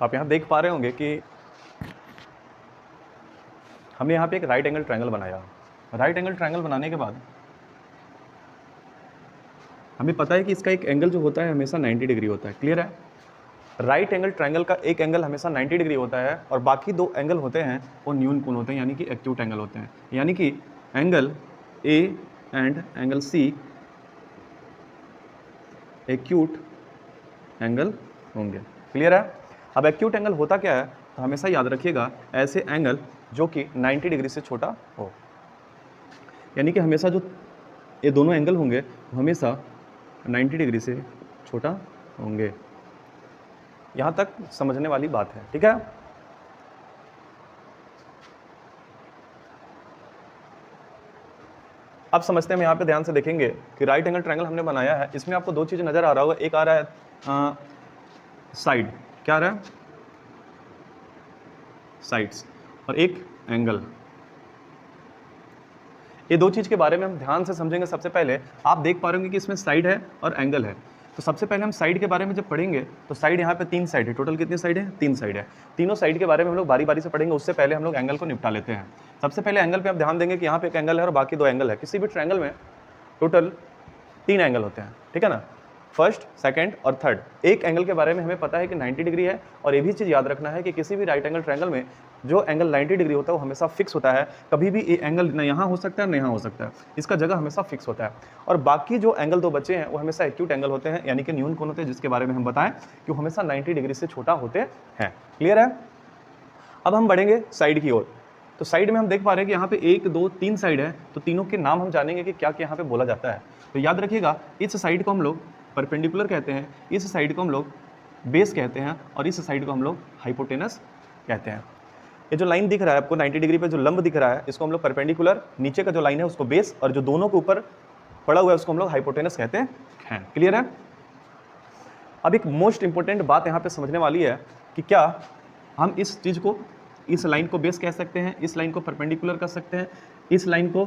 आप यहाँ देख पा रहे होंगे कि हमने यहाँ पे एक राइट एंगल ट्रायंगल बनाया। राइट एंगल ट्रायंगल बनाने के बाद हमें पता है कि इसका एक एंगल जो होता है हमेशा 90 डिग्री होता है। क्लियर है? राइट एंगल ट्रायंगल का एक एंगल हमेशा 90 डिग्री होता है और बाकी दो एंगल होते हैं वो न्यून कोण होते हैं, यानी कि एक्यूट एंगल होते हैं। यानी कि angle A and angle C acute angle होंगे। क्लियर है? अब एक्यूट एंगल होता क्या है, तो हमेशा याद रखिएगा ऐसे एंगल जो कि 90 डिग्री से छोटा हो, यानी कि हमेशा जो ये दोनों एंगल होंगे वो हमेशा 90 डिग्री से छोटा होंगे। यहां तक समझने वाली बात है, ठीक है? अब समझते हैं, हम यहाँ पे ध्यान से देखेंगे कि राइट एंगल ट्रायंगल हमने बनाया है। इसमें आपको दो चीजें नजर आ रहा होगा, एक आ रहा है साइड, क्या आ रहा है? साइड्स, और एक एंगल। ये दो चीज के बारे में हम ध्यान से समझेंगे। सबसे पहले आप देख पा रहे होंगे कि इसमें साइड है और एंगल है। तो सबसे पहले हम साइड के बारे में जब पढ़ेंगे तो साइड यहाँ पे 3 साइड है। टोटल कितनी साइड है? 3 साइड है। तीनों साइड के बारे में हम लोग बारी बारी से पढ़ेंगे, उससे पहले हम लोग एंगल को निपटा लेते हैं। सबसे पहले एंगल पे आप ध्यान देंगे कि यहाँ पे एक एंगल है और बाकी दो एंगल है। किसी भी ट्रायंगल में टोटल 3 एंगल होते हैं, ठीक है ना? फर्स्ट, सेकंड और थर्ड। एक एंगल के बारे में हमें पता है कि 90 डिग्री है, और ये भी चीज़ याद रखना है कि किसी भी राइट एंगल ट्रायंगल में जो एंगल 90 डिग्री होता है वो हमेशा फिक्स होता है। कभी भी ये एंगल न यहाँ हो सकता है न यहाँ हो सकता है, इसका जगह हमेशा फिक्स होता है। और बाकी जो एंगल दो बचे हैं वो हमेशा एक्यूट एंगल होते हैं, यानी कि न्यून कोण होते हैं, जिसके बारे में हम बताएं कि वो हमेशा 90 डिग्री से छोटा होते हैं। क्लियर है? अब हम बढ़ेंगे साइड की ओर। तो साइड में हम देख पा रहे हैं कि यहाँ पे 1 2 3 साइड है, तो तीनों के नाम हम जानेंगे कि क्या क्या यहाँ पे बोला जाता है। तो याद रखिएगा, इस साइड को हम लोग परपेंडिकुलर कहते हैं, इस साइड को हम लोग बेस कहते हैं, और इस साइड को हम लोग हाइपोटेनस कहते हैं। ये जो लाइन दिख रहा है आपको 90 डिग्री पे जो लंब दिख रहा है, इसको हम लोग परपेंडिकुलर, नीचे का जो लाइन है उसको बेस, और जो दोनों के ऊपर पड़ा हुआ है उसको हम लोग हाइपोटेनस कहते हैं। क्लियर है? अब एक मोस्ट इंपोर्टेंट बात यहाँ पे समझने वाली है कि क्या हम इस चीज को, इस लाइन को बेस कह सकते हैं, इस लाइन को परपेंडिकुलर कर सकते हैं, इस लाइन को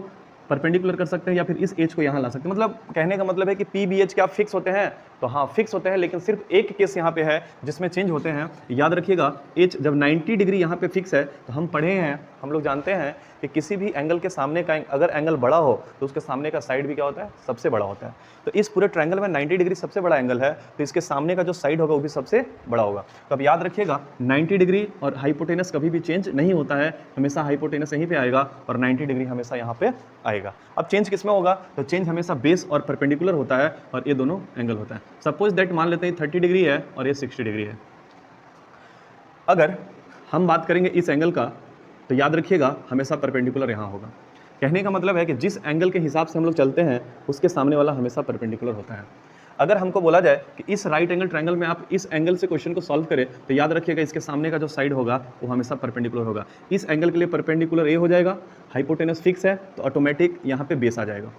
परपेंडिकुलर कर सकते हैं, या फिर इस एज को यहाँ ला सकते हैं। मतलब कहने का मतलब है कि पी बी एच क्या फिक्स होते हैं? तो हाँ, फिक्स होते हैं, लेकिन सिर्फ एक केस यहाँ पे है जिसमें चेंज होते हैं। याद रखिएगा, एच जब 90 डिग्री यहाँ पे फिक्स है तो हम पढ़े हैं, हम लोग जानते हैं कि किसी भी एंगल के सामने का अगर एंगल बड़ा हो तो उसके सामने का साइड भी क्या होता है? सबसे बड़ा होता है। तो इस पूरे ट्रायंगल में 90 डिग्री सबसे बड़ा एंगल है, तो इसके सामने का जो साइड होगा वो भी सबसे बड़ा होगा। तो अब याद रखिएगा, 90 डिग्री और हाइपोटेनस कभी भी चेंज नहीं होता है, हमेशा हाइपोटेनस यहीं पे आएगा और 90 डिग्री हमेशा यहाँ पे आएगा। अब चेंज किसमें होगा? तो चेंज हमेशा बेस और परपेंडिकुलर होता है, और ये दोनों एंगल होता है। सपोज दैट मान लेते हैं 30 डिग्री है और ये 60 डिग्री है। अगर हम बात करेंगे इस एंगल का, तो याद रखिएगा हमेशा परपेंडिकुलर यहाँ होगा। कहने का मतलब है कि जिस एंगल के हिसाब से हम लोग चलते हैं उसके सामने वाला हमेशा परपेंडिकुलर होता है। अगर हमको बोला जाए कि इस राइट एंगल ट्रायंगल में आप इस एंगल से क्वेश्चन को सॉल्व करें, तो याद रखिएगा इसके सामने का जो साइड होगा वो हमेशा परपेंडिकुलर होगा। इस एंगल के लिए परपेंडिकुलर ए हो जाएगा, हाइपोटेनस फिक्स है तो ऑटोमेटिक यहाँ पे बेस आ जाएगा।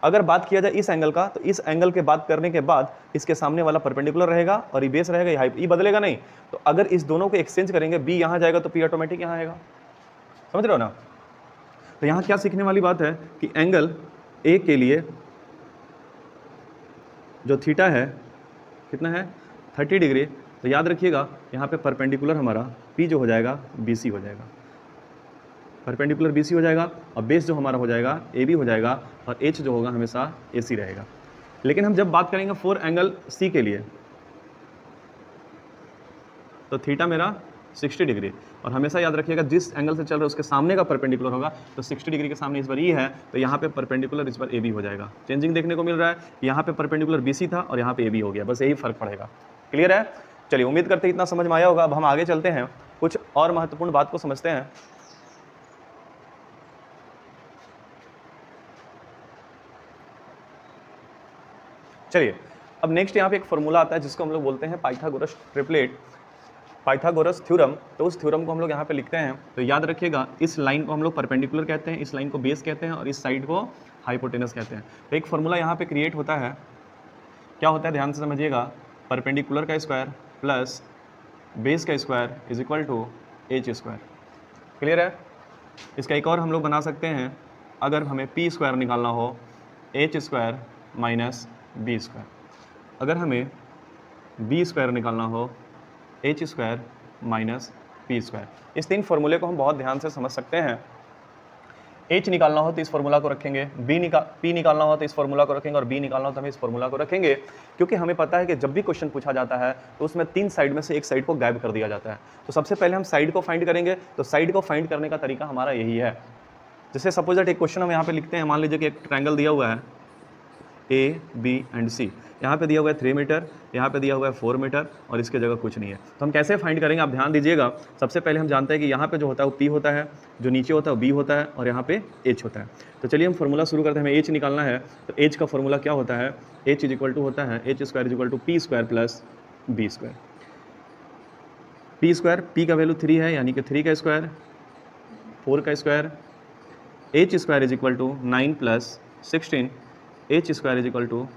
अगर बात किया जाए इस एंगल का, तो इस एंगल के बात करने के बाद इसके सामने वाला परपेंडिकुलर रहेगा और ये बेस रहेगा, ये बदलेगा नहीं। तो अगर इस दोनों को एक्सचेंज करेंगे, बी यहाँ जाएगा तो पी ऑटोमेटिक यहाँ आएगा। समझ रहे हो ना? तो यहाँ क्या सीखने वाली बात है कि एंगल ए के लिए जो थीटा है कितना है? 30 डिग्री। तो याद रखिएगा यहाँ पे परपेंडिकुलर हमारा पी जो हो जाएगा बीसी हो जाएगा, परपेंडिकुलर बीसी हो जाएगा, और बेस जो हमारा हो जाएगा ए बी हो जाएगा, और एच जो होगा हमेशा ए सी रहेगा। लेकिन हम जब बात करेंगे 4 एंगल सी के लिए, तो थीटा मेरा 60 डिग्री, और हमेशा याद रखिएगा जिस एंगल से चल रहा है उसके सामने का परपेंडिकुलर होगा। तो 60 डिग्री के सामने इस बार ई है, तो यहाँ पे परपेंडिकुलर इस बार ए बी हो जाएगा। चेंजिंग देखने को मिल रहा है, यहाँ पे परपेंडिकुलर बी सी था और यहाँ पे ए बी हो गया, बस यही फर्क पड़ेगा। क्लियर है? चलिए, उम्मीद करते हैं इतना समझ में आया होगा। अब हम आगे चलते हैं, कुछ और महत्वपूर्ण बात को समझते हैं। चलिए, अब नेक्स्ट यहाँ पे एक फॉर्मूला आता है जिसको हम लोग बोलते हैं पाइथागोरस ट्रिपलेट, पाइथागोरस थ्योरम। तो उस थ्योरम को हम लोग यहाँ पे लिखते हैं। तो याद रखिएगा, इस लाइन को हम लोग परपेंडिकुलर कहते हैं, इस लाइन को बेस कहते हैं, और इस साइड को हाइपोटेनस कहते हैं। तो एक फॉर्मूला यहाँ पे क्रिएट होता है, क्या होता है ध्यान से समझिएगा, परपेंडिकुलर का स्क्वायर प्लस बेस का square is equal to H square. Clear है? इसका एक और हम लोग बना सकते हैं, अगर हमें पी स्क्वायर निकालना हो, H square minus B square. अगर हमें बी स्क्वायर निकालना हो H square minus P square. इस 3 फॉर्मूले को हम बहुत ध्यान से समझ सकते हैं। H निकालना हो तो इस फॉर्मूला को रखेंगे, P निकालना हो तो इस फॉर्मूला को रखेंगे और B निकालना हो तो हम इस फॉर्मूला को रखेंगे, क्योंकि हमें पता है कि जब भी क्वेश्चन पूछा जाता है तो उसमें 3 साइड में से एक साइड को गायब कर दिया जाता है। तो सबसे पहले हम साइड को फाइंड करेंगे, तो साइड को फाइंड करने का तरीका हमारा यही है। जैसे सपोज दैट एक क्वेश्चन हम यहाँ पे लिखते हैं, मान लीजिए कि एक ट्रायंगल दिया हुआ है ए, बी एंड सी। यहाँ पे दिया हुआ है 3 मीटर, यहाँ पे दिया हुआ है 4 मीटर और इसके जगह कुछ नहीं है। तो हम कैसे फाइंड करेंगे, आप ध्यान दीजिएगा। सबसे पहले हम जानते हैं कि यहाँ पे जो होता है वो पी होता है, जो नीचे होता है वो बी होता है और यहाँ पे एच होता है। तो चलिए हम फॉर्मूला शुरू करते हैं। हमें एच निकालना है, तो एच का फॉर्मूला क्या होता है, एच इज इक्वल टू होता है H square is equal to P square plus B square. P square, P का वैल्यू 3 है यानी कि 3 का स्क्वायर, 4 का square, H square is equal to 9 plus 16, H square is equal to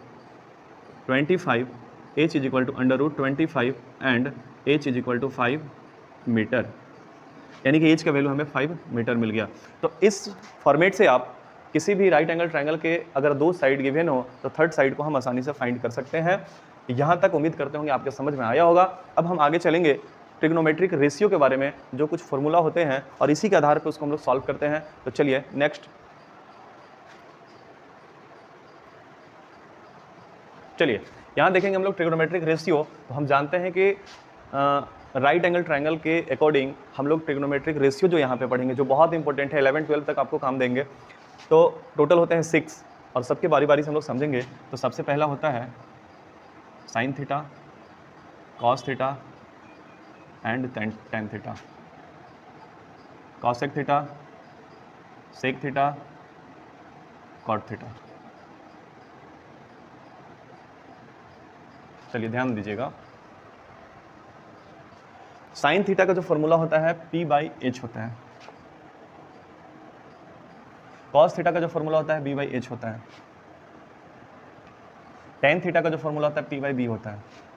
25, h is equal to under root 25 and h is equal to 5 metre, यानी कि h का value हमें 5 मीटर मिल गया। तो इस फॉर्मेट से आप किसी भी राइट एंगल ट्रायंगल के अगर 2 साइड गिवन हो तो थर्ड साइड को हम आसानी से फाइंड कर सकते हैं। यहाँ तक उम्मीद करते होंगे आपके समझ में आया होगा। अब हम आगे चलेंगे ट्रिग्नोमेट्रिक रेशियो के बारे में, जो कुछ फॉर्मूला होते हैं और इसी के आधार पर उसको हम लोग सॉल्व करते हैं। तो चलिए नेक्स्ट, चलिए यहाँ देखेंगे हम लोग ट्रिग्नोमेट्रिक रेशियो। तो हम जानते हैं कि राइट एंगल ट्रायंगल के अकॉर्डिंग हम लोग ट्रिग्नोमेट्रिक रेशियो जो यहाँ पे पढ़ेंगे, जो बहुत इंपॉर्टेंट है, 11-12 तक आपको काम देंगे। तो टोटल होते हैं 6 और सबके बारी बारी से हम लोग समझेंगे। तो सबसे पहला होता है sine theta, cos theta and tan theta, cosec theta, sec theta, cot theta. चलिए ध्यान दीजिएगा, साइन थीटा का जो फॉर्मूला होता है P बाई एच होता है, कॉस थीटा का जो फॉर्मूला होता है B बाई एच होता है, टेन थीटा का जो फॉर्मूला होता है P बाई बी होता है।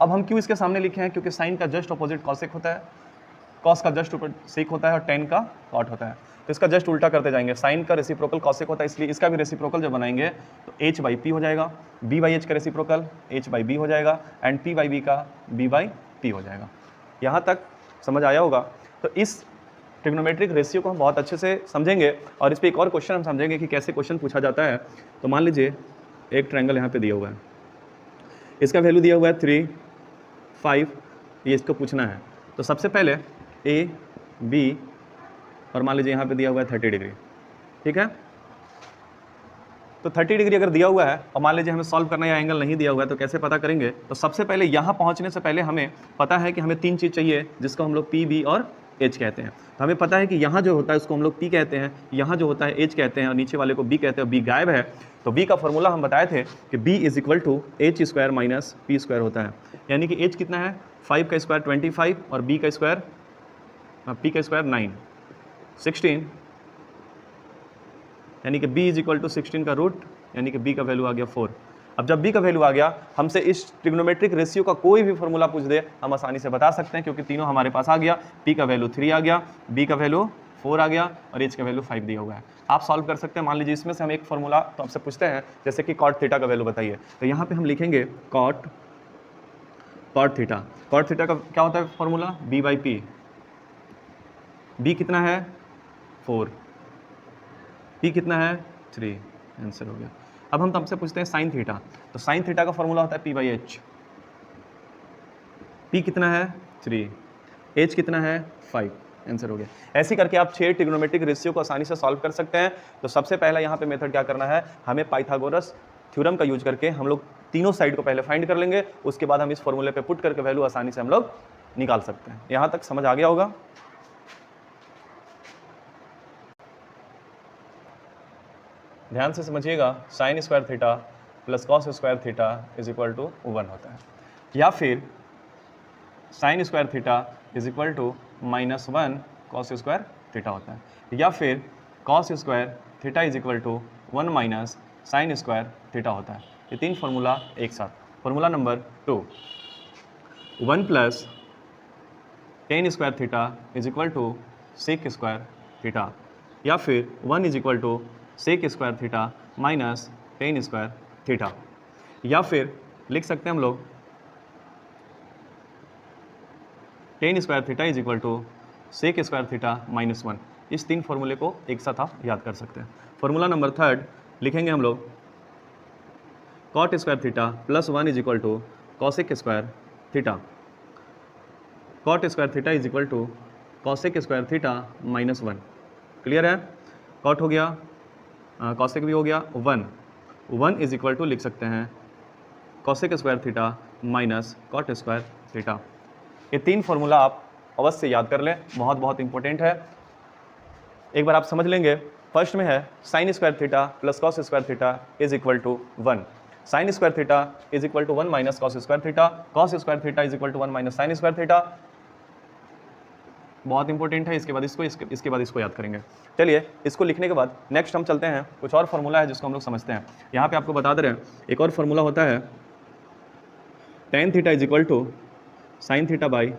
अब हम क्यों इसके सामने लिखे हैं, क्योंकि साइन का जस्ट अपोजिट कॉसेक होता है, कॉस का जस्ट सेक होता है और टेन का कॉट होता है। तो इसका जस्ट उल्टा करते जाएंगे, साइन का रेसिप्रोकल कॉसेक होता है, इसलिए इसका भी रेसिप्रोकल जब बनाएंगे तो h बाई पी हो जाएगा, b बाई एच का रेसिप्रोकल h बाई बी हो जाएगा एंड p बाई बी का b बाई पी हो जाएगा। यहाँ तक समझ आया होगा। तो इस ट्रिग्नोमेट्रिक रेशियो को हम बहुत अच्छे से समझेंगे और इस पर एक और क्वेश्चन हम समझेंगे कि कैसे क्वेश्चन पूछा जाता है। तो मान लीजिए एक ट्रायंगल यहाँ पे दिया हुआ है, इसका वैल्यू दिया हुआ है 3, 5, ये इसको पूछना है। तो सबसे पहले ए, बी और मान लीजिए यहाँ पे दिया हुआ है 30 डिग्री, ठीक है। तो 30 डिग्री अगर दिया हुआ है और मान लीजिए हमें सॉल्व करना है या एंगल नहीं दिया हुआ है, तो कैसे पता करेंगे। तो सबसे पहले यहाँ पहुँचने से पहले हमें पता है कि हमें 3 चीज़ चाहिए, जिसको हम लोग पी, बी और एच कहते हैं। तो हमें पता है कि यहाँ जो होता है उसको हम लोग पी कहते हैं, यहाँ जो होता है एच कहते हैं और नीचे वाले को बी कहते हैं। बी गायब है, तो बी का फॉर्मूला हम बताए थे कि B is equal to H square minus P square होता है। यानी कि एच कितना है, 5 का स्क्वायर 25 और बी का स्क्वायर पी का स्क्वायर 9, 16, यानी कि b इज इक्वल टू 16 का रूट, यानी कि b का वैल्यू आ गया 4। अब जब b का वैल्यू आ गया, हमसे इस ट्रिग्नोमेट्रिक रेशियो का कोई भी फॉर्मूला पूछ दे हम आसानी से बता सकते हैं, क्योंकि तीनों हमारे पास आ गया। p का वैल्यू 3 आ गया, b का वैल्यू 4 आ गया और h का वैल्यू 5 दिया हुआ है। आप सॉल्व कर सकते हैं। मान लीजिए इसमें से हम एक फॉर्मूला तो आपसे पूछते हैं, जैसे कि कॉट थीटा का वैल्यू बताइए। तो यहाँ पे हम लिखेंगे कॉट थीटा। कॉट थीटा का क्या होता है formula, b by P. b कितना है 4, p कितना है 3, आंसर हो गया। अब हम तुमसे पूछते हैं साइन थीटा। तो साइन थीटा का फॉर्मूला होता है p बाई एच। p कितना है 3, h कितना है 5, आंसर हो गया। ऐसे करके आप 6 ट्रिग्नोमेट्रिक रेशियो को आसानी से सॉल्व कर सकते हैं। तो सबसे पहला यहाँ पे मेथड क्या करना है, हमें पाइथागोरस थ्योरम का यूज करके हम लोग तीनों साइड को पहले फाइंड कर लेंगे, उसके बाद हम इस फॉर्मूले पे पुट करके वैल्यू आसानी से हम लोग निकाल सकते हैं। यहाँ तक समझ आ गया होगा। ध्यान से समझिएगा, sine square theta plus cos square theta is equal to 1 होता है, या फिर sine square theta is equal to -1 cos square theta होता है, या फिर cos square theta is equal to 1 minus sine square theta होता है। ये 3 फॉर्मूला एक साथ। Formula number 2, 1 plus tan square theta is equal to sec square theta, या फिर 1 is equal to sec square theta minus tan square theta, या फिर लिख सकते हैं हम लोग tan square theta is equal to sec square theta minus 1। इस 3 फॉर्मूले को एक साथ आप याद कर सकते हैं। फॉर्मूला नंबर 3 लिखेंगे हम लोग cot square theta plus 1 is equal to cosec square theta. Cot square theta is equal to cosec square theta minus 1। Clear है? कॉट हो गया, कॉसेक भी हो गया, 1 इज इक्वल टू लिख सकते हैं cosec square theta minus cot square theta. ये 3 फॉर्मूला आप अवश्य याद कर लें, बहुत बहुत इंपॉर्टेंट है। एक बार आप समझ लेंगे। फर्स्ट में है sine square theta plus cos square theta is equal to 1। Sine square theta is equal to 1 minus cos square theta. Cos square theta is equal to 1 minus sine square theta. बहुत important है। इसके बाद इसके बाद इसको याद करेंगे। चलिए, इसको लिखने के बाद नेक्स्ट हम चलते हैं, कुछ और फॉर्मूला है जिसको हम लोग समझते हैं। यहाँ पे आपको बता दे रहे हैं, एक और फॉर्मूला होता है tan theta is equal to sine theta by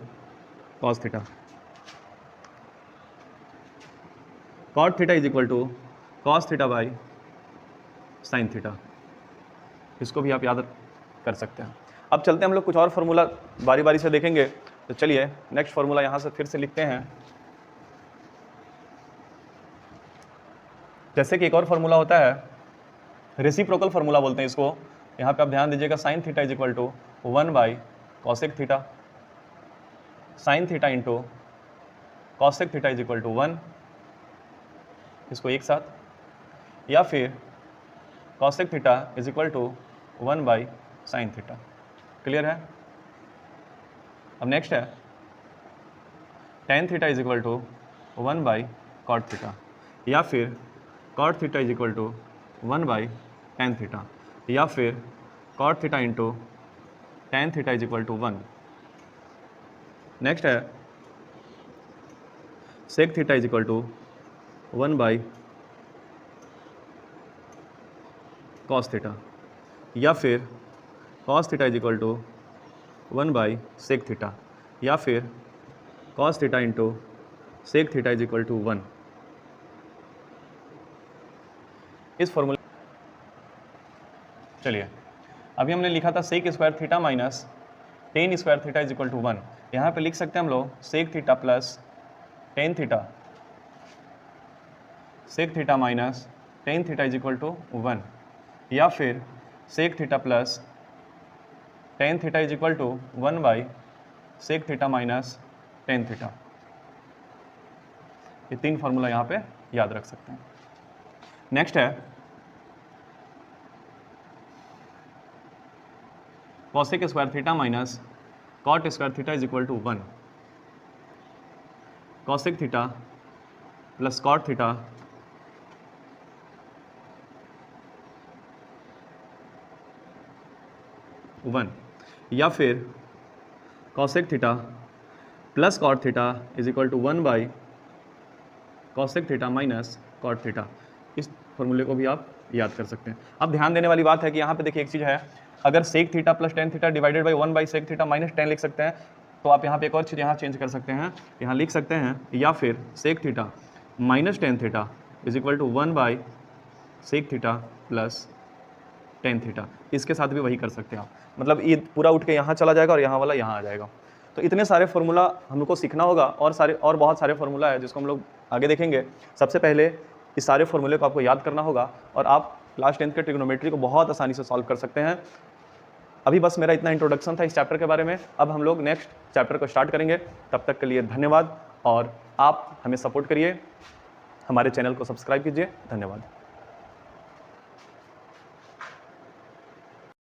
cos theta. Cot theta is equal to cos theta by sine theta. इसको भी आप याद कर सकते हैं। अब चलते हैं हम लोग कुछ और फॉर्मूला बारी बारी से देखेंगे। तो चलिए नेक्स्ट फॉर्मूला यहाँ से फिर से लिखते हैं। जैसे कि एक और फॉर्मूला होता है रेसिप्रोकल फॉर्मूला बोलते हैं इसको। यहाँ पे आप ध्यान दीजिएगा, sine theta is equal to 1 by cosec theta. Sine theta into cosec theta is equal to 1। इसको एक साथ, या फिर cosec theta is equal to 1 by sine theta. Clear है? अब नेक्स्ट है tan theta is equal to 1 by cot theta, या फिर cot theta is equal to 1 by tan theta, या फिर cot theta into tan theta is equal to 1। Next है sec theta is equal to 1 by cos theta, या फिर cos theta is equal to 1 by sec theta, या फिर cos theta into sec theta is equal to 1। इस फॉर्मूले, चलिए अभी हमने लिखा था sec square theta minus tan square theta is equal to 1। यहाँ पे लिख सकते हैं हम लोग sec theta plus tan theta, sec theta minus tan theta is equal to 1, या फिर sec theta plus tan theta is equal to 1 by sec theta minus tan theta. ये 3 फॉर्मूला यहाँ पे याद रख सकते हैं। नेक्स्ट है cosec square theta minus cot square theta is equal to 1। Cosec theta plus cot theta one, या फिर cosec theta plus cot theta is equal to 1 by cosec theta minus cot theta. इस फॉर्मूले को भी आप याद कर सकते हैं। अब ध्यान देने वाली बात है कि यहाँ पे देखिए एक चीज़ है, अगर sec theta plus tan theta divided by 1 by sec theta minus 10 लिख सकते हैं, तो आप यहाँ पे एक और चीज़ यहाँ चेंज कर सकते हैं, यहाँ लिख सकते हैं या फिर sec theta minus tan theta is equal to 1 by sec theta plus tan theta. इसके साथ भी वही कर सकते हैं आप, मतलब ये पूरा उठ के यहाँ चला जाएगा और यहाँ वाला यहाँ आ जाएगा। तो इतने सारे फार्मूला हमको सीखना होगा, और बहुत सारे फार्मूला है जिसको हम लोग आगे देखेंगे। सबसे पहले इस सारे फार्मूले को आपको याद करना होगा और आप क्लास 10th के ट्रिग्नोमेट्री को बहुत आसानी से सॉल्व कर सकते हैं। अभी बस मेरा इतना इंट्रोडक्शन था इस चैप्टर के बारे में। अब हम लोग नेक्स्ट चैप्टर को स्टार्ट करेंगे। तब तक के लिए धन्यवाद, और आप हमें सपोर्ट करिए, हमारे चैनल को सब्सक्राइब कीजिए। धन्यवाद।